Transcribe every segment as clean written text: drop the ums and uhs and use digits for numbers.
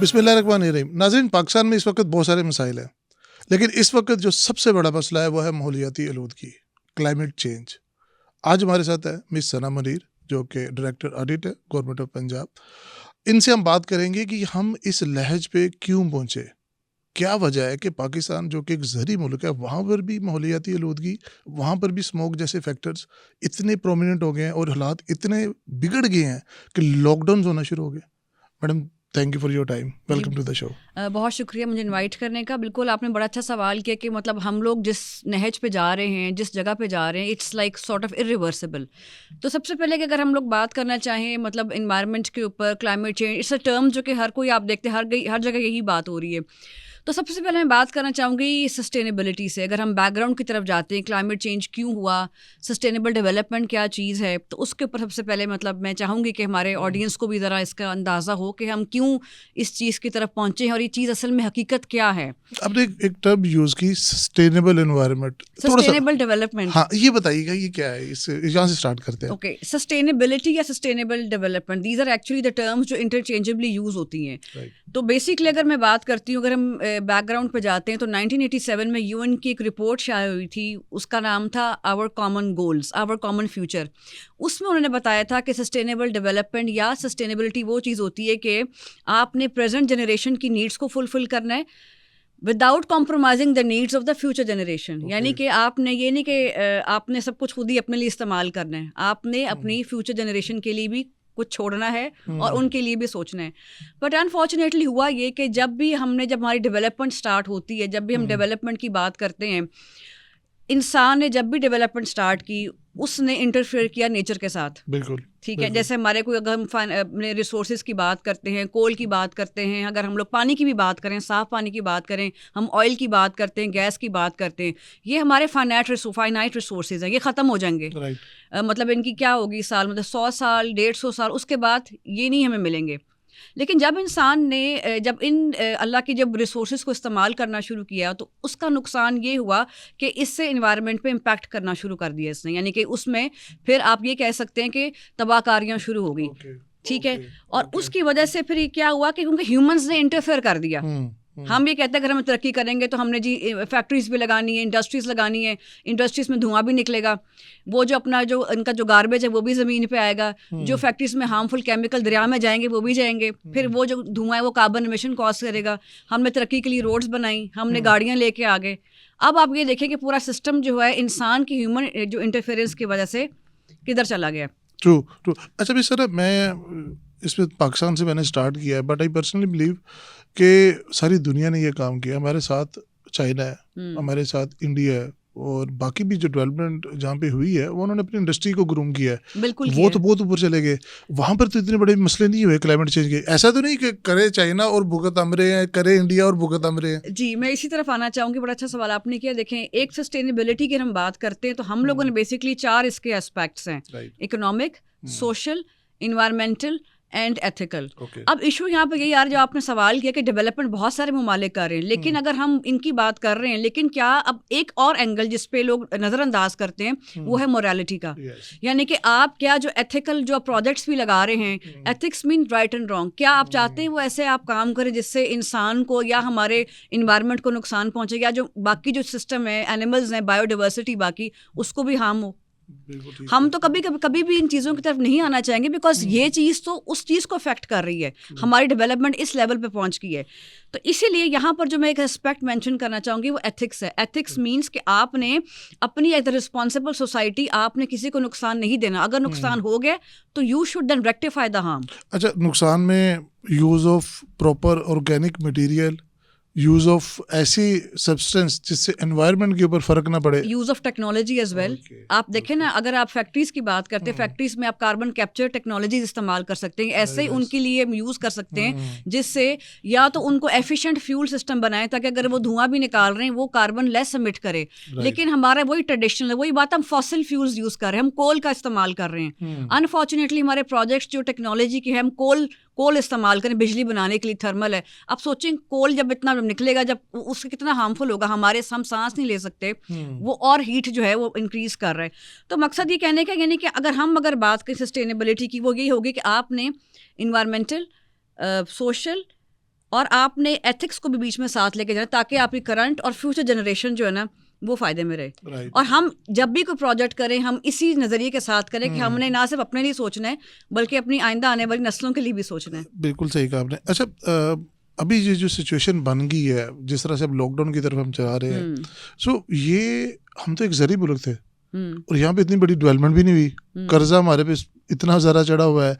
बिस्मिल्लाहिर्रहमानिर्रहीम। नाज़रीन, पाकिस्तान में इस वक्त बहुत सारे मसाइल हैं, लेकिन इस वक्त जो सबसे बड़ा मसला है वो है माहौलियाती आलूदगी, क्लाइमेट चेंज। आज हमारे साथ है मिस सना मुनीर, जो कि डायरेक्टर ऑडिट है गवर्नमेंट ऑफ पंजाब। इनसे हम बात करेंगे कि हम इस लहज पे क्यों पहुँचे, क्या वजह है कि पाकिस्तान जो कि एक ज़रई मुल्क है, वहाँ पर भी माहौलियाती आलूदगी, वहाँ पर भी स्मोक जैसे फैक्टर्स इतने प्रोमिनेंट हो गए हैं और हालात इतने बिगड़ गए हैं कि लॉकडाउन होना शुरू हो गए। Madam, thank you for your time, जी वेलकम टू द शो। बहुत शुक्रिया मुझे इनवाइट करने का। बिल्कुल आपने बड़ा अच्छा सवाल किया कि मतलब हम लोग जिस नहज पे जा रहे हैं, जिस जगह पे जा रहे हैं, it's like sort of irreversible. तो सबसे पहले कि अगर हम लोग बात करना चाहें मतलब इन्वायरमेंट के ऊपर, climate change it's a term जो कि हर कोई आप देखते हैं, हर जगह यही बात हो रही है। तो सबसे पहले मैं बात करना चाहूँगी सस्टेनेबिलिटी से। अगर हम बैकग्राउंड की तरफ जाते हैं, क्लाइमेट चेंज क्यों हुआ, सस्टेनेबल डेवलपमेंट क्या चीज़ है, तो उसके ऊपर सबसे पहले मतलब मैं चाहूँगी कि हमारे ऑडियंस को भी ज़रा इसका अंदाज़ा हो कि हम क्यों इस चीज़ की तरफ पहुँचे हैं और ये चीज़ असल में हकीकत क्या है। आपने एक टर्म यूज की, सस्टेनेबल एनवायरनमेंट, थोड़ा सा सस्टेनेबल डेवलपमेंट। हाँ ये बताइएगा ये क्या है, इससे यहाँ से स्टार्ट करते हैं। ओके, सस्टेनेबिलिटी या sustainable development, these are actually the terms जो इंटरचेंजेबली यूज होती हैं। राइट, तो बेसिकली अगर मैं बात करती हूँ, अगर हम बैकग्राउंड पे जाते हैं तो 1987 में यूएन की एक रिपोर्ट शाया हुई थी, उसका नाम था our common goals, our common future. उसमें उन्होंने बताया था कि सस्टेनेबल डेवलपमेंट या सस्टेनेबिलिटी वो चीज़ होती है कि आपने प्रेजेंट जनरेशन की नीड्स को फुलफिल करना है without compromising the needs of the future generation. यानी कि आपने ये नहीं कि आपने सब कुछ खुद ही अपने लिए इस्तेमाल करना है, आपने अपनी फ्यूचर जनरेशन के लिए भी कुछ छोड़ना है और उनके लिए भी सोचना है। बट अनफॉर्चुनेटली हुआ ये कि जब हमारी डेवलपमेंट स्टार्ट होती है, जब भी हम डेवलपमेंट की बात करते हैं, इंसान ने जब भी डेवलपमेंट स्टार्ट की उसने इंटरफेयर किया नेचर के साथ। बिल्कुल ठीक है, जैसे हमारे कोई अगर हम अपने रिसोर्सेज की बात करते हैं, कोल की बात करते हैं, अगर हम लोग पानी की भी बात करें, साफ़ पानी की बात करें, हम ऑयल की बात करते हैं, गैस की बात करते हैं, ये हमारे फाइनाइट रिसोर्सेज हैं, ये ख़त्म हो जाएंगे। राइट, मतलब इनकी क्या होगी साल, मतलब 100 साल, 150 साल, उसके बाद ये नहीं हमें मिलेंगे। लेकिन जब इंसान ने अल्लाह की जब रिसोर्सेज को इस्तेमाल करना शुरू किया, तो उसका नुकसान ये हुआ कि इससे इन्वायरमेंट पे इम्पैक्ट करना शुरू कर दिया इसने। यानी कि उसमें फिर आप ये कह सकते हैं कि तबाहकारियाँ शुरू हो गई। ओके, ठीक है, ओके, और ओके। उसकी वजह से फिर ये क्या हुआ कि क्योंकि ह्यूमंस ने इंटरफेयर कर दिया। हम ये कहते हैं अगर हम तरक्की करेंगे तो हमने जी फैक्ट्रीज भी लगानी है, इंडस्ट्रीज लगानी है, इंडस्ट्रीज में धुआं भी निकलेगा, वो जो अपना जो इनका जो गार्बेज है वो भी ज़मीन पे आएगा, जो फैक्ट्रीज में हार्मफुल केमिकल दरिया में जाएंगे वो भी जाएंगे, फिर वो जो धुआं है वो कार्बन एमिशन कॉज करेगा। हमने तरक्की के लिए रोड्स बनाई, हमने गाड़ियाँ लेके आ गए। अब आप ये देखें कि पूरा सिस्टम जो है इंसान की ह्यूमन जो इंटरफेरेंस की वजह से किधर चला गया। True, true. अच्छा भी सर, मैं इसमें पाकिस्तान से मैंने स्टार्ट किया है, बट आई पर्सनली बिलीव कि सारी दुनिया ने ये काम किया। हमारे साथ चाइना है, हमारे साथ इंडिया है, और बाकी भी जो डेवलपमेंट जहाँ पे हुई है वो उन्होंने अपनी इंडस्ट्री को ग्रूम किया है। बिल्कुल वो तो बहुत ऊपर चले गए, वहाँ पर तो इतने बड़े मसले नहीं हुए क्लाइमेट चेंज के। ऐसा तो नहीं कि करे चाइना और भुगत हम रहे हैं, करे इंडिया और भुगत हम रहे हैं। जी, मैं इसी तरफ आना चाहूँगी। बड़ा अच्छा सवाल आपने किया। देखें, एक सस्टेनेबिलिटी की हम बात करते हैं तो हम लोगों ने बेसिकली 4 इसके एस्पेक्ट्स हैं, right, economic, social, environmental and ethical. Okay, अब इशू यहाँ पे यही यार, जो आपने सवाल किया कि डेवलपमेंट बहुत सारे ममालिक कर रहे हैं, लेकिन अगर हम इनकी बात कर रहे हैं, लेकिन क्या अब एक और एंगल जिस पे लोग नज़रअंदाज करते हैं वो है मोरालिटी का। यस, यानी कि आप क्या जो एथिकल जो प्रोजेक्ट्स भी लगा रहे हैं, ethics mean right and wrong, क्या आप चाहते हैं वो ऐसे आप काम करें जिससे इंसान को या हमारे इन्वायरमेंट को नुकसान पहुंचे, या जो बाकी जो सिस्टम है, एनिमल्स हैं, बायोडाइवर्सिटी बाकी, उसको भी हार्म हो। बिल्कुल ठीक हम है। तो कभी भी इन चीज़ों की तरफ नहीं आना चाहेंगे, बिकॉज ये चीज़ तो उस चीज़ को अफेक्ट कर रही है। हमारी डेवलपमेंट इस लेवल पे पहुंच गई है। तो इसीलिए यहाँ पर जो मैं एक एस्पेक्ट मेंशन करना चाहूँगी वो एथिक्स है। एथिक्स मींस कि आपने अपनी एज अ रिस्पॉन्सिबल सोसाइटी आपने किसी को नुकसान नहीं देना। अगर नुकसान हो गया तो you should then rectify the harm. अच्छा, नुकसान में use of proper organic material, use of ऐसी सब्सटेंस जिससे एनवायरनमेंट के ऊपर फ़र्क ना पड़े। Use of technology as well. Okay, आप देखें ना, अगर आप फैक्ट्रीज की बात करते हैं, फैक्ट्रीज में आप कार्बन कैप्चर टेक्नोलॉजीज इस्तेमाल कर सकते हैं, ऐसे ही nice. उनके लिए यूज़ कर सकते हैं, जिससे या तो उनको एफिशिएंट फ्यूल सिस्टम बनाएं ताकि अगर वो धुआं भी निकाल रहे हैं वो कार्बन लेस एमिट करे। लेकिन हमारा वही ट्रेडिशनल है, वही बात, हम फॉसिल फ्यूल्स यूज़ कर रहे हैं, हम कोल का इस्तेमाल कर रहे हैं। अनफॉर्चुनेटली हमारे प्रोजेक्ट्स जो टेक्नोलॉजी के हैं, हम कोल इस्तेमाल करें बिजली बनाने के लिए, थर्मल है। अब सोचें कोल जब इतना निकलेगा, जब उससे कितना हार्मफुल होगा, हम सांस नहीं ले सकते, वो और हीट जो है वो इंक्रीज कर रहा है। तो मकसद ये कहने का यानी कि अगर बात करें सस्टेनेबिलिटी की, वो यही होगी कि आपने इन्वायरमेंटल, सोशल, और आपने एथिक्स को भी बीच में साथ लेके जाना ताकि आपकी करंट और फ्यूचर जनरेशन जो है ना वो फायदे में रहे। राइट। और हम जब भी कोई प्रोजेक्ट करें हम इसी नज़रिए के साथ करें कि हमने ना सिर्फ अपने लिए सोचना है बल्कि अपनी आइंदा आने वाली नस्लों के लिए भी सोचना है। बिल्कुल सही कहा आपने। अच्छा, अभी ये जो सिचुएशन बन गई है, जिस तरह से अब लॉकडाउन की तरफ हम चला रहे हैं, सो ये हम तो एक ज़रीब मुल्क थे और यहाँ पे इतनी बड़ी डेवलपमेंट भी नहीं हुई, कर्जा हमारे पे इतना ज़्यादा चढ़ा हुआ है,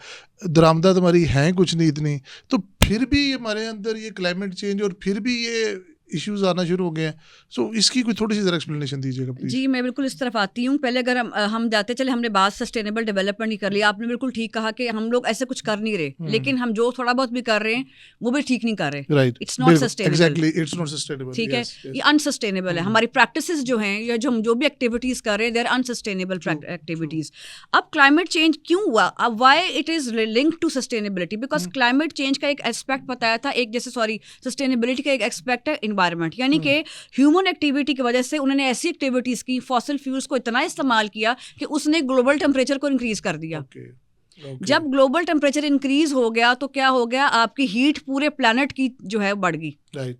दरामदात हमारी हैं कुछ नहीं इतनी, तो फिर भी हमारे अंदर ये क्लाइमेट चेंज और फिर भी ये इश्यूज आना शुरू हो गए हैं। सो इसकी कोई थोड़ी सी ज़रा एक्सप्लेनेशन दीजिएगा प्लीज। जी मैं बिल्कुल इस तरफ आती हूँ। पहले अगर हम जाते चले, हमने बात सस्टेनेबल डेवलपमेंट की कर लिया, आपने बिल्कुल ठीक कहा कि हम लोग ऐसे कुछ कर नहीं रहे, लेकिन हम जो थोड़ा बहुत भी कर रहे हैं वो भी ठीक नहीं कर रहे। Right, it's not sustainable. Exactly, it's not sustainable. ठीक है, ये अनसस्टेनेबल है। हमारी प्रैक्टिसेस जो हैं या जो भी एक्टिविटीज कर रहे हैं, दे आर अनसस्टेनेबल एक्टिविटीज। अब क्लाइमेट चेंज क्यों हुआ, अब why it is linked to sustainability, because climate change का एक एस्पेक्ट बताया था, एक जैसे सस्टेनेबिलिटी का एक एस्पेक्ट है एनवायरनमेंट, यानी कि ह्यूमन एक्टिविटी की वजह से उन्होंने ऐसी एक्टिविटीज की, फॉसिल फ्यूल्स को इतना इस्तेमाल किया कि उसने ग्लोबल टेम्परेचर को इंक्रीज कर दिया। जब ग्लोबल टेम्परेचर इंक्रीज हो गया तो क्या हो गया, आपकी हीट पूरे प्लैनेट की जो है बढ़ गई।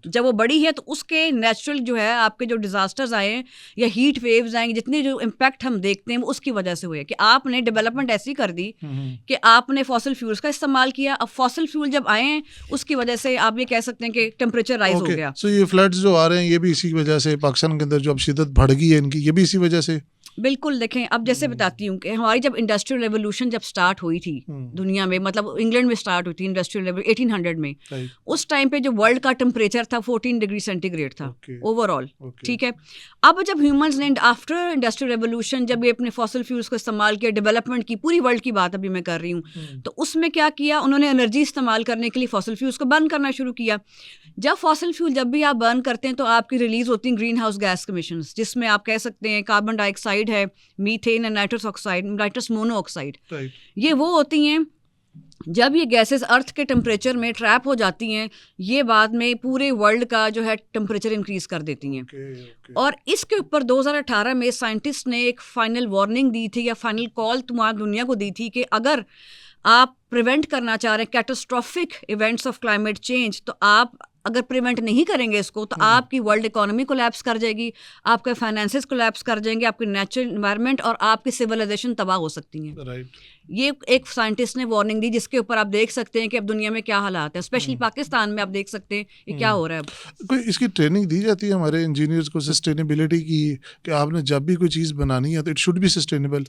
जब वो बढ़ी है तो उसके नेचुरल जो है आपके जो डिजास्टर्स आए हैं या हीट वेव्स आएंगे, जितने जो इम्पैक्ट हम देखते हैं वो उसकी वजह से हुए कि आपने डेवलपमेंट ऐसी कर दी कि आपने फॉसिल फ्यूल्स का इस्तेमाल किया। अब फॉसिल फ्यूल जब आए हैं उसकी वजह से आप ये कह सकते हैं कि टेम्परेचर राइज हो गया। सो ये फ्लड्स जो आ रहे हैं ये भी इसी वजह से, पाकिस्तान के अंदर जो अब शिद्दत बढ़ गई है इनकी, ये भी इसी वजह से। बिल्कुल, देखें अब जैसे बताती हूँ कि हमारी जब इंडस्ट्रियल रेवोल्यूशन जब स्टार्ट हुई थी दुनिया में, मतलब इंग्लैंड में स्टार्ट हुई थी इंडस्ट्रियल 1800 में, उस टाइम पे जो वर्ल्ड का टेम्परेचर था 14 डिग्री सेंटीग्रेड था ओवरऑल। ठीक है, अब जब ह्यूमंस ने आफ्टर इंडस्ट्रियल रेवोल्यूशन जब ये अपने फॉसिल फ्यूल्स को इस्तेमाल किया, डेवलपमेंट की, पूरी वर्ल्ड की बात अभी मैं कर रही हूँ, तो उसमें क्या किया उन्होंने, एनर्जी इस्तेमाल करने के लिए फॉसिल फ्यूल्स को बर्न करना शुरू किया। जब फॉसिल फ्यूल जब भी आप बर्न करते हैं तो आपकी रिलीज होती हैं ग्रीन हाउस गैस एमिशंस, जिसमें आप कह सकते हैं कार्बन डाइऑक्साइड है, मीथेन है, नाइट्रस ऑक्साइड, नाइट्रस मोनोऑक्साइड, ये वो होती हैं जब ये गैसेस अर्थ के टेम्परेचर में ट्रैप हो जाती हैं, ये बाद में पूरे वर्ल्ड का जो है टेम्परेचर इंक्रीज कर देती हैं। और इसके ऊपर 2018 में साइंटिस्ट ने एक फाइनल वार्निंग दी थी या फाइनल कॉल तुम्हारी दुनिया को दी थी कि अगर आप प्रिवेंट करना चाह रहे हैं catastrophic events of climate change, तो आप अगर प्रिवेंट नहीं करेंगे इसको तो आपकी वर्ल्ड इकोनॉमी कोलैप्स कर जाएगी, आपके फाइनेंसेस कोलैप्स कर जाएंगे, आपकी नेचुरल एनवायरनमेंट और आपकी सिविलाइजेशन तबाह हो सकती है। ये एक साइंटिस्ट ने वार्निंग दी, जिसके ऊपर आप देख सकते हैं कि अब दुनिया में क्या हालात है, स्पेशली पाकिस्तान में आप देख सकते हैं ये क्या हो रहा है। अब कोई इसकी ट्रेनिंग दी जाती है हमारे इंजीनियर्स को सस्टेनेबिलिटी की, कि आपने जब भी कोई चीज़ बनानी है तो इट शुड बी सस्टेनेबल?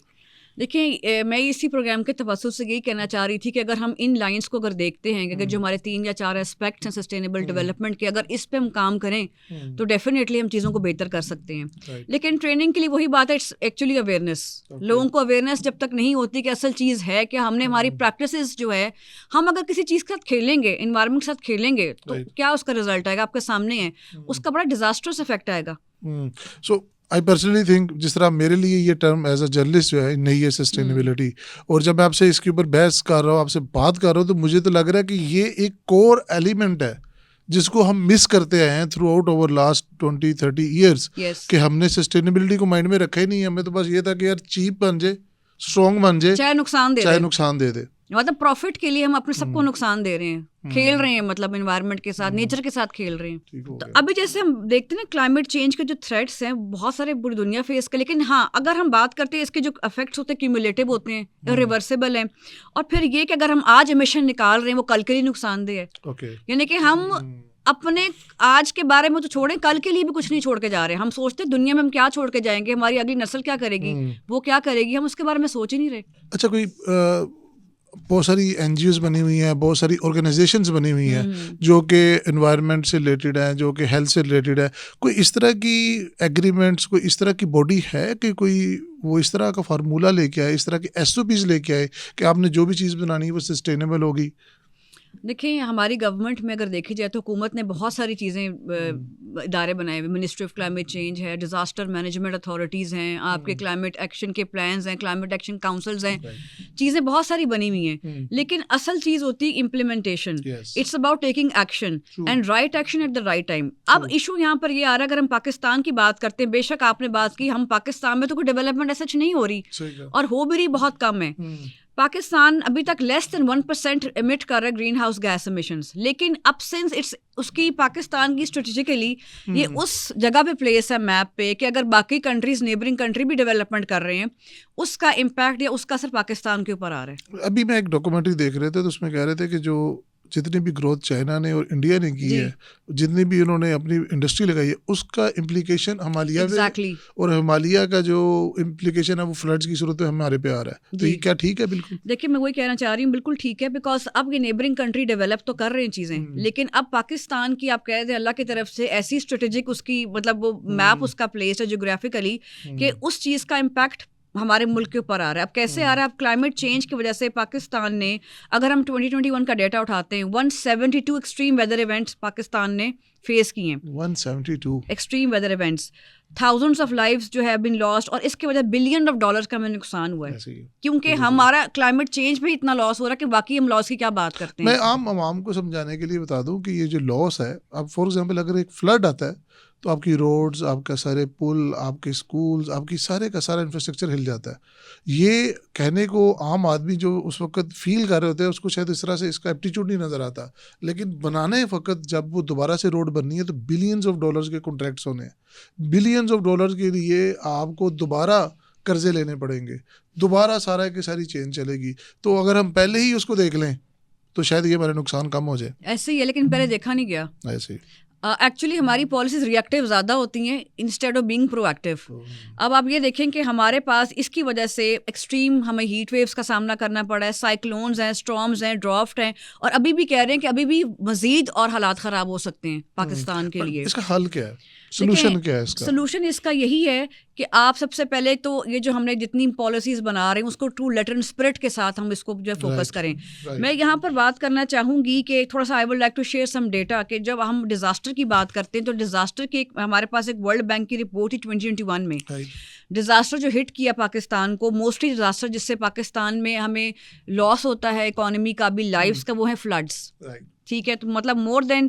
देखिए, मैं इसी प्रोग्राम के तवज्जुह से यही कहना चाह रही थी कि अगर हम इन लाइंस को अगर देखते हैं कि अगर जो हमारे 3 या 4 एस्पेक्ट्स हैं सस्टेनेबल डेवलपमेंट के, अगर इस पे हम काम करें तो डेफिनेटली हम चीज़ों को बेहतर कर सकते हैं। लेकिन ट्रेनिंग के लिए वही बात है, इट्स एक्चुअली अवेयरनेस। लोगों को अवेयरनेस जब तक नहीं होती कि असल चीज़ है कि हमने हमारी प्रैक्टिसेस जो है, हम अगर किसी चीज़ के साथ खेलेंगे, इन्वायरमेंट के साथ खेलेंगे तो क्या उसका रिजल्ट आएगा आपके सामने है, उसका बड़ा डिजास्टर्स इफेक्ट आएगा। सो आई पर्सनली थिंक, जिस तरह मेरे लिए ये टर्म एज अ जर्नलिस्ट जो है नहीं है सस्टेनेबिलिटी, और जब मैं आपसे इसके ऊपर बहस कर रहा हूँ, आपसे बात कर रहा हूँ, तो मुझे तो लग रहा है कि ये एक कोर एलिमेंट है जिसको हम मिस करते आए हैं through out over last 20-30 years, कि हमने सस्टेनेबिलिटी को माइंड में रखा ही नहीं है। हमें तो बस ये था कि यार चीप बन जाए, स्ट्रॉन्ग बन जाए, चाहे नुकसान दे दे, मतलब प्रॉफिट के लिए हम अपने सबको नुकसान दे रहे हैं, खेल रहे हैं, मतलब एनवायरनमेंट के साथ, नेचर के साथ खेल रहे हैं। तो अभी जैसे हम देखते हैं क्लाइमेट चेंज के जो थ्रेट्स हैं बहुत सारे पूरी दुनिया फेस कर, लेकिन हाँ अगर हम बात करते हैं इसके जो इफेक्ट्स होते हैं क्यूमुलेटिव होते हैं, रिवर्सिबल हैं, और फिर ये कि अगर हम आज एमिशन निकाल रहे हैं वो कल के लिए नुकसानदेह है। यानी कि हम अपने आज के बारे में तो छोड़ें, कल के लिए भी कुछ नहीं छोड़ के जा रहे हैं। हम सोचते हैं दुनिया में हम क्या छोड़ के जाएंगे, हमारी अगली नस्ल क्या करेगी, वो क्या करेगी, हम उसके बारे में सोच ही नहीं रहे। अच्छा, कोई बहुत सारी NGOs बनी हुई हैं, बहुत सारी ऑर्गेनाइजेशंस बनी हुई हैं जो कि एनवायरनमेंट से रिलेटेड हैं, जो कि हेल्थ से रिलेटेड है। कोई इस तरह की एग्रीमेंट्स, कोई इस तरह की बॉडी है कि कोई वो इस तरह का फार्मूला लेके आए, इस तरह की SOPs लेके आए कि आपने जो भी चीज़ बनानी है वो सस्टेनेबल होगी? देखिए, हमारी गवर्नमेंट में अगर देखी जाए तो हुकूमत ने बहुत सारी चीज़ें इदारे बनाए हुए, मिनिस्ट्री ऑफ क्लाइमेट चेंज है, डिज़ास्टर मैनेजमेंट अथॉरिटीज़ हैं, आपके क्लाइमेट एक्शन के प्लान्स हैं, क्लाइमेट एक्शन काउंसिल्स हैं, चीज़ें बहुत सारी बनी हुई हैं। लेकिन असल चीज़ होती है implementation. It's about taking action and right action at the right time. अब इशू यहाँ पर ये आ रहा है, अगर हम पाकिस्तान की बात करते हैं, बेशक आपने बात की हम पाकिस्तान में तो कोई डेवलपमेंट ऐसा नहीं हो रही और हो भी रही बहुत कम है, पाकिस्तान अभी तक लेस देन 1% एमिट कर रहा है ग्रीन हाउस गैस एमिशंस, लेकिन अब सिंस इट्स उसकी पाकिस्तान की स्ट्रेटेजिकली ये उस जगह पे प्लेस है मैप पे कि अगर बाकी कंट्रीज नेबरिंग कंट्री भी डेवलपमेंट कर रहे हैं, उसका इम्पैक्ट या उसका असर पाकिस्तान के ऊपर आ रहा है। अभी मैं एक डॉक्यूमेंट्री देख रहे थे तो उसमें कह रहे थे कि जो जितनी भी ग्रोथ चाइना ने और इंडिया ने की है, जितनी भी उन्होंने अपनी इंडस्ट्री लगाई है, उसका इम्प्लीकेशन हिमालय Exactly. और हिमालय का जो इम्प्लीकेशन है वो फ्लड्स की सूरत में हमारे पे आ रहा है। तो ये क्या ठीक है? बिल्कुल। देखिए मैं वही कहना चाह रही हूँ, बिल्कुल ठीक है, बिकॉज अब ये नेबरिंग कंट्री डेवलप तो कर रहे हैं चीज़ें, लेकिन अब पाकिस्तान की आप कह दें अल्लाह की तरफ से ऐसी स्ट्रेटेजिक उसकी मतलब वो मैप उसका प्लेस है जियोग्राफिकली कि उस चीज़ का इम्पैक्ट हमारे मुल्क के ऊपर आ रहा है। अब कैसे आ रहा है? अब क्लाइमेट चेंज की वजह से पाकिस्तान ने, अगर हम 2021 का डेटा उठाते हैं, 172 एक्सट्रीम वेदर इवेंट्स पाकिस्तान ने फेस किए हैं। 172 extreme weather events, thousands of lives जो है बीन लॉस्ट, और इसके वजह $billions का हमें नुकसान हुआ है, क्योंकि हमारा क्लाइमेट चेंज भी इतना लॉस हो रहा है कि बाकी हम लॉस की क्या बात करते हैं। मैं आम आवाम को समझाने के लिए बता दूं कि ये जो लॉस है, अब फॉर एग्जांपल अगर एक फ्लड आता है तो आपकी रोड्स, आपका सारे पुल, आपके स्कूल्स, आपकी सारे का सारा इंफ्रास्ट्रक्चर हिल जाता है। ये कहने को आम आदमी जो उस वक्त फील कर रहे होते हैं उसको शायद इस तरह से इसका एप्टीट्यूड नहीं नज़र आता, लेकिन बनाने वक्त जब वो दोबारा से रोड बननी है तो $billions के कॉन्ट्रैक्ट्स होने हैं। $billions के लिए आपको दोबारा कर्जे लेने पड़ेंगे, दोबारा सारा की सारी चेन चलेगी। तो अगर हम पहले ही उसको देख लें तो शायद ये हमारे नुकसान कम हो जाए। ऐसे ही है, लेकिन पहले देखा नहीं गया। ऐसे ही एक्चुअली हमारी पॉलिसीज रिएक्टिव ज़्यादा होती हैं इंस्टेड ऑफ बीइंग प्रोएक्टिव। अब आप ये देखें कि हमारे पास इसकी वजह से एक्सट्रीम हमें हीट वेव्स का सामना करना पड़ा है, साइक्लोन्स हैं, स्टॉर्म्स हैं, ड्राफ्ट हैं, और अभी भी कह रहे हैं कि अभी भी मज़ीद और हालात ख़राब हो सकते हैं पाकिस्तान के लिए। इसका हल क्या है? सोल्यूशन क्या है इसका? सोल्यूशन इसका यही है कि आप सबसे पहले तो ये जो हमने जितनी पॉलिसीज बना रहे हैं उसको ट्रू लेटर एंड स्पिरिट के साथ हम इसको जो फोकस करें। मैं यहाँ पर बात करना चाहूँगी कि थोड़ा सा I would like to share some data कि जब हम डिज़ास्टर की बात करते हैं तो डिज़ास्टर की हमारे पास एक वर्ल्ड बैंक की रिपोर्ट थी 2021 में। डिज़ास्टर जो हिट किया पाकिस्तान को, मोस्टली डिज़ास्टर जिससे पाकिस्तान में हमें लॉस होता है इकोनॉमी का भी, लाइव्स का, वो है फ्लड्स। ठीक है, तो मतलब मोर देन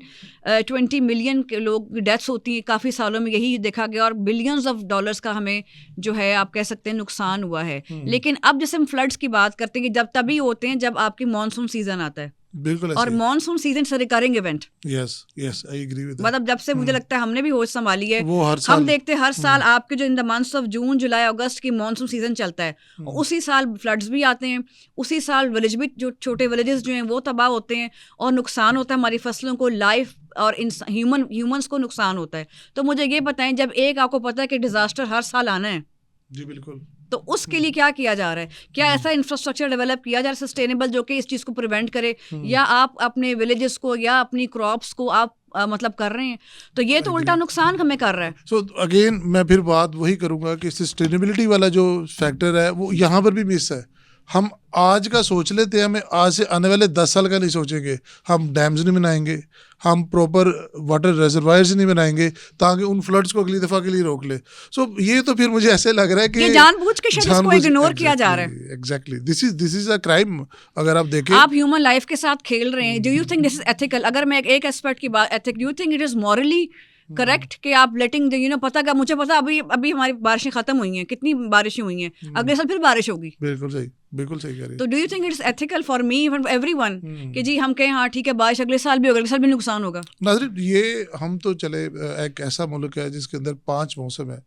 20 मिलियन के लोग डेथ्स होती हैं काफ़ी सालों में, यही देखा गया, और $billions का हमें जो है आप कह सकते हैं नुकसान हुआ है। लेकिन अब जैसे हम फ्लड्स की बात करते हैं कि जब तभी होते हैं जब आपकी मानसून सीजन आता है, बिल्कुल, और मानसून सीजन से recurring event. Yes I agree with that. मतलब जब से मुझे लगता है हमने भी होश संभाली है, वो हर साल हम देखते हैं हर साल आपके जो in the months of June, July, August की मानसून सीजन चलता है, उसी साल फ्लड्स भी आते हैं, उसी साल विलेज भी, जो छोटे विलेजेस जो हैं वो तबाह होते हैं और नुकसान होता है हमारी फसलों को, लाइफ और ह्यूमंस को नुकसान होता है। तो मुझे ये बताएं, जब एक आपको पता है कि डिजास्टर हर साल आना है, जी बिल्कुल, तो उसके लिए क्या किया जा रहा है? क्या ऐसा इंफ्रास्ट्रक्चर डेवलप किया जा रहा है सस्टेनेबल जो कि इस चीज़ को प्रिवेंट करे, या आप अपने विलेजेस को या अपनी क्रॉप्स को आप मतलब कर रहे हैं? तो ये तो उल्टा नुकसान हमें कर रहा है। सो अगेन मैं फिर बात वही करूंगा कि सस्टेनेबिलिटी वाला जो फैक्टर है वो यहाँ पर भी मिस है। हम आज का सोच लेते हैं, हमें आज से आने वाले 10 साल का नहीं सोचेंगे। हम डैम्स नहीं बनाएंगे, हम प्रॉपर वाटर रिजर्वायर्स नहीं बनाएंगे ताकि उन फ्लड्स को अगली दफ़ा के लिए रोक ले। सो ये तो फिर मुझे ऐसे लग रहा है कि जानबूझ के शायद इसको इग्नोर किया जा रहा है। Exactly, this is a crime. अगर आप देखें, आप ह्यूमन लाइफ के साथ खेल रहे हैं। Do you think this is ethical? अगर मैं एक एस्पेक्ट की बात ethic, do you think it is morally correct कि आप लेटिंग द पता का, मुझे पता अभी हमारी बारिशें खत्म हुई हैं, कितनी बारिशें हुई हैं, अगले साल फिर बारिश होगी। बिल्कुल सही कह रही है। तो do you think it's ethical for me, for everyone, कि जी हम कहें हाँ ठीक है बारिश अगले साल भी होगा, अगले साल भी नुकसान होगा? नाज़रीन, ये हम तो चले एक ऐसा मुल्क है जिसके अंदर 5 मौसम है।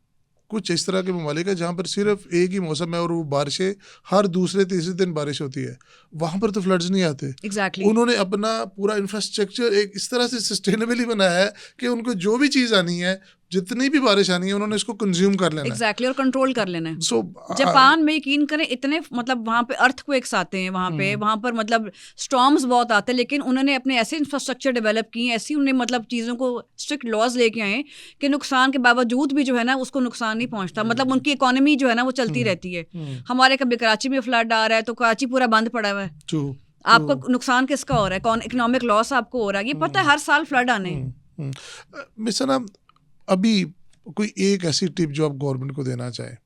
कुछ इस तरह के ममालिक है जहाँ पर सिर्फ एक ही मौसम है और वो बारिशें हर दूसरे तीसरे दिन बारिश होती है। वहाँ पर तो फ्लड्स नहीं आते। Exactly. उन्होंने अपना पूरा इंफ्रास्ट्रक्चर एक इस तरह से सस्टेनेबली बनाया है कि उनको जो भी चीज़ आनी है, जितनी भी बारिश आनी है, उन्होंने इसको कंज्यूम कर लेना Exactly, और कंट्रोल कर लेना है। So, जापान में यकीन करें इतने मतलब वहाँ पे अर्थक्वेक्स आते हैं, वहाँ पर मतलब स्टॉर्म्स बहुत आते हैं, लेकिन उन्होंने अपने ऐसे इंफ्रास्ट्रक्चर डेवलप किए, ऐसी उन्होंने मतलब चीज़ों को स्ट्रिक्ट लॉज लेके आए कि नुकसान के बावजूद भी जो है ना उसको नुकसान नहीं पहुँचता। मतलब उनकी इकोनॉमी जो है ना वो चलती रहती है। हमारे कभी कराची में फ्लड आ रहा है तो कराची पूरा बंद पड़ा हुआ है, आपको नुकसान किसका हो रहा है? कौन इकोनॉमिक लॉस आपको हो रहा है? ये पता है हर साल फ्लड आने। मिसना, अभी कोई एक ऐसी टिप जो आप गवर्नमेंट को देना चाहें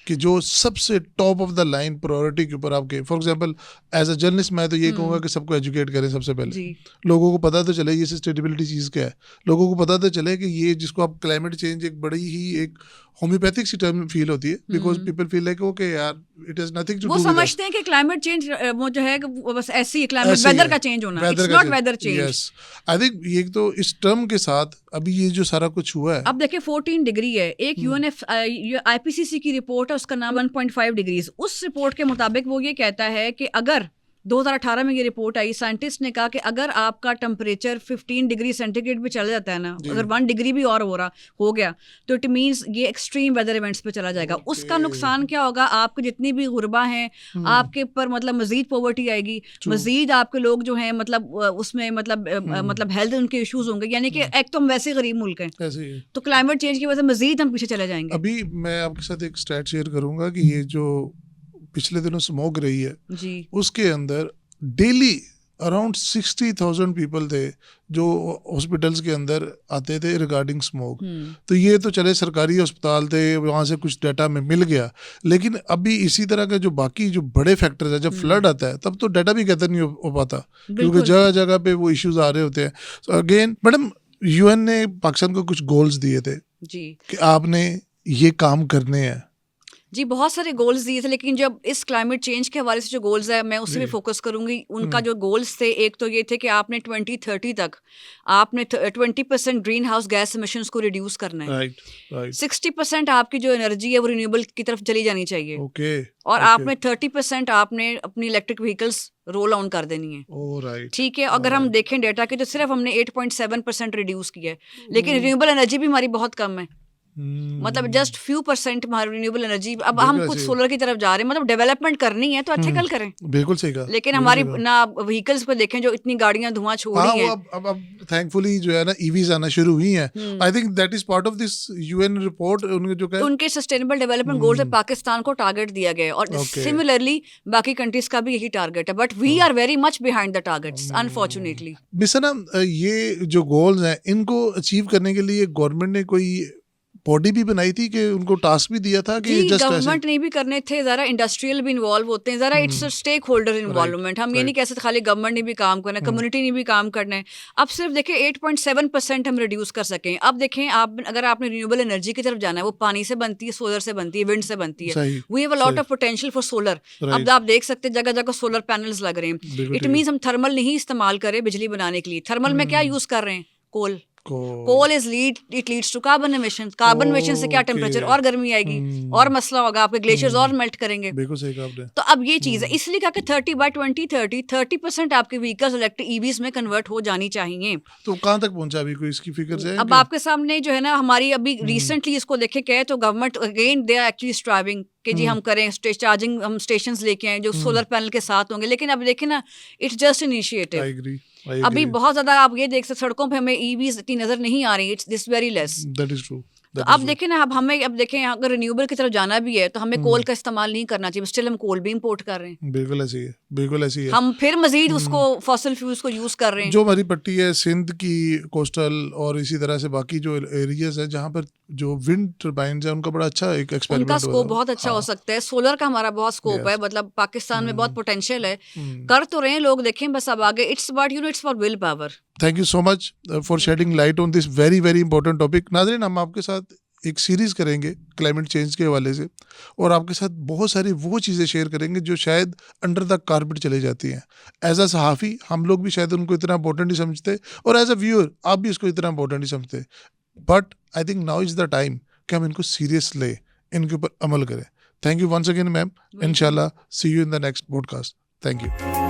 कि जो सबसे top of the line priority के ऊपर आपके, for example as a journalist मैं तो ये कहूँगा कि सबको एजुकेट करें सबसे पहले। लोगों को पता तो चले ये सस्टेनेबिलिटी चीज़ क्या है, लोगों को पता तो चले कि ये जिसको आप क्लाइमेट चेंज एक बड़ी ही एक होम्योपैथिक सी टर्म फील होती है, because people feel like okay यार इट हैज नथिंग टू वो डू समझते हैं कि क्लाइमेट चेंज वो जो है वो बस ऐसी है, क्लाइमेट ऐसे ही वेदर है, का चेंज होना, weather इट्स का not whether change. Yes, I think ये तो इस टर्म के साथ अभी ये जो सारा कुछ हुआ है, अब देखिए 14 डिग्री है, एक यूएनएफ आईपीसीसी की रिपोर्ट है, उसका नाम 1.5 डिग्रीज। उस रिपोर्ट के मुताबिक वो ये कहता है कि अगर 2018 में ये रिपोर्ट आई, साइंटिस्ट ने कहा कि अगर आपका टेम्परेचर 15 डिग्री सेंटीग्रेड पे चला जाता है ना, अगर 1 डिग्री भी और हो गया तो इट मींस ये एक्सट्रीम वेदर इवेंट्स पे चला जाएगा। उसका नुकसान क्या होगा, आपके जितनी भी गुरबा हैं आपके ऊपर मतलब मजीद पॉवर्टी आएगी, मजीद आपके लोग जो हैं मतलब उसमें मतलब हेल्थ उनके इश्यूज होंगे, यानी कि एक तो हम वैसे गरीब मुल्क हैं, ऐसे ही। तो क्लाइमेट चेंज की वजह से मजीद हम पीछे चले जाएंगे। अभी मैं आपके साथ एक स्टैट शेयर करूंगा कि ये जो पिछले दिनों स्मोक रही है जी, उसके अंदर डेली अराउंड 60,000 पीपल थे जो हॉस्पिटल्स के अंदर आते थे रिगार्डिंग स्मोक। तो ये तो चले सरकारी अस्पताल थे, वहाँ से कुछ डाटा में मिल गया, लेकिन अभी इसी तरह का जो बाकी जो बड़े फैक्टर्स है, जब फ्लड आता है तब तो डाटा भी गैदर नहीं हो पाता, क्योंकि जगह जगह पे वो इश्यूज आ रहे होते हैं। सो अगेन मैडम, यूएन ने पाकिस्तान को कुछ गोल्स दिए थे जी कि आपने ये काम करने हैं। जी, बहुत सारे गोल्स दिए थे, लेकिन जब इस क्लाइमेट चेंज के हवाले से जो गोल्स है मैं उस पे फोकस करूंगी। उनका जो गोल्स थे, एक तो ये थे कि आपने 2030 तक आपने 20% ग्रीन हाउस गैस एमिशंस को रिड्यूस करना है, राइट 60% आपकी जो एनर्जी है वो रिन्यूएबल की तरफ चली जानी चाहिए, ओके, और आपने 30% आपने अपनी इलेक्ट्रिक व्हीकल्स रोल ऑन कर देनी है। राइट, ठीक है, अगर हम देखें डेटा के तो सिर्फ हमने 8.7% रिड्यूस किया है, लेकिन रिन्यूएबल एनर्जी भी हमारी बहुत कम है, मतलब जस्ट फ्यू % हमारी रिन्यूएबल एनर्जी। अब हम कुछ सोलर की तरफ जा रहे हैं, मतलब डेवलपमेंट करनी है तो एथिकल करें, बिल्कुल सही कहा। लेकिन हमारी ना व्हीकल्स पे देखें जो इतनी गाड़ियां धुआं छोड़ रही हैं। अब थैंकफुली जो है ना ईवीज आना शुरू हुई हैं। I think that is part of this UN report. उनके जो उनके सस्टेनेबल डेवलपमेंट गोल से पाकिस्तान को टारगेट दिया गया है, और सिमिलरली बाकी कंट्रीज का भी यही टारगेट है, but we are very much behind the targets unfortunately. मिसना, ये जो गोल्स हैं इनको अचीव करने के लिए गवर्नमेंट ने कोई बॉडी भी बनाई थी कि उनको टास्क भी दिया था कि जस्ट गवर्नमेंट नहीं भी करने थे, जरा इंडस्ट्रियल भी इन्वॉल्व होते हैं, जरा इट्स स्टेक होल्डर इन्वॉल्वमेंट। हम ये नहीं कह सकते खाली गवर्नमेंट ने भी काम करना है, कम्युनिटी ने भी काम करना है। अब सिर्फ देखें 8.7% हम रिड्यूस कर सकें। अब देखें आप, अगर आपने रिन्यूएबल एनर्जी की तरफ जाना है, वो पानी से बनती है, सोलर से बनती है, विंड से बनती है, we have a lot of potential for solar. अब आप देख सकते हैं जगह जगह सोलर पैनल्स लग रहे हैं। इट मीन्स हम थर्मल नहीं इस्तेमाल करें बिजली बनाने के लिए। थर्मल में क्या यूज कर रहे हैं? Coal is it leads to carbon emission. Carbon emission से क्या टेम्परेचर और गर्मी आएगी, और मसला होगा, आपके ग्लेशियर्स और मेल्ट करेंगे। बिल्कुल सही कहा आपने। तो अब ये चीज है, इसलिए कहा कि 30 बाय 2030 30% आपके व्हीकल्स इलेक्ट्रिक ईवीज में कन्वर्ट हो जानी चाहिए। तो कहाँ तक पहुंचा अभी, कोई इसकी फिगर्स है? अब आपके सामने जो है ना, हमारी अभी रिसेंटली इसको देखे क्या, तो government again they are actually striving कि जी हम करें चार्जिंग, हम स्टेशंस लेके आए जो सोलर पैनल के साथ होंगे, लेकिन अब देखें ना, it's just initiative. I agree. अभी बहुत ज्यादा आप ये देख सकते सड़कों पे हमें ईवीज इतनी नजर नहीं आ रही, it's this very less. That is true. तो अब देखें ना, अब देखें अगर रिन्यूएबल की तरफ जाना भी है तो हमें कोल का इस्तेमाल नहीं करना चाहिए, स्टिल हम कोल भी इंपोर्ट कर रहे हैं। बिल्कुल ऐसी है, बिल्कुल ऐसी है। हम फिर मजीद उसको फॉसिल फ्यूल्स को यूज कर रहे हैं। जो हमारी पट्टी है सिंध की कोस्टल और इसी तरह से बाकी जो एरियाज है जहाँ पर जो विंड टर्बाइन्स है, उनका बड़ा अच्छा एक एक्सपेरिमेंट उनका स्कोप बहुत अच्छा हो सकता है। सोलर का हमारा बहुत स्कोप है, मतलब पाकिस्तान में बहुत पोटेंशियल है, कर तो रहे हैं लोग, देखें बस अब आगे। It's about it's for will power. Thank you so much for shedding light on this very very important topic. नाज़रीन, हम आपके साथ एक सीरीज़ करेंगे क्लाइमेट चेंज के हवाले से, और आपके साथ बहुत सारी वो चीज़ें शेयर करेंगे जो शायद अंडर द कारपेट चली जाती हैं। एज अ सहाफ़ी हम लोग भी शायद उनको इतना इंपॉर्टेंट नहीं समझते, और एज अ व्यूअर आप भी इसको इतना इंपॉर्टेंट नहीं समझते, but I think now is the time कि हम इनको सीरियस लें, इनके ऊपर अमल करें। Thank you once again ma'am. इंशाल्लाह see you in the next podcast. Thank you.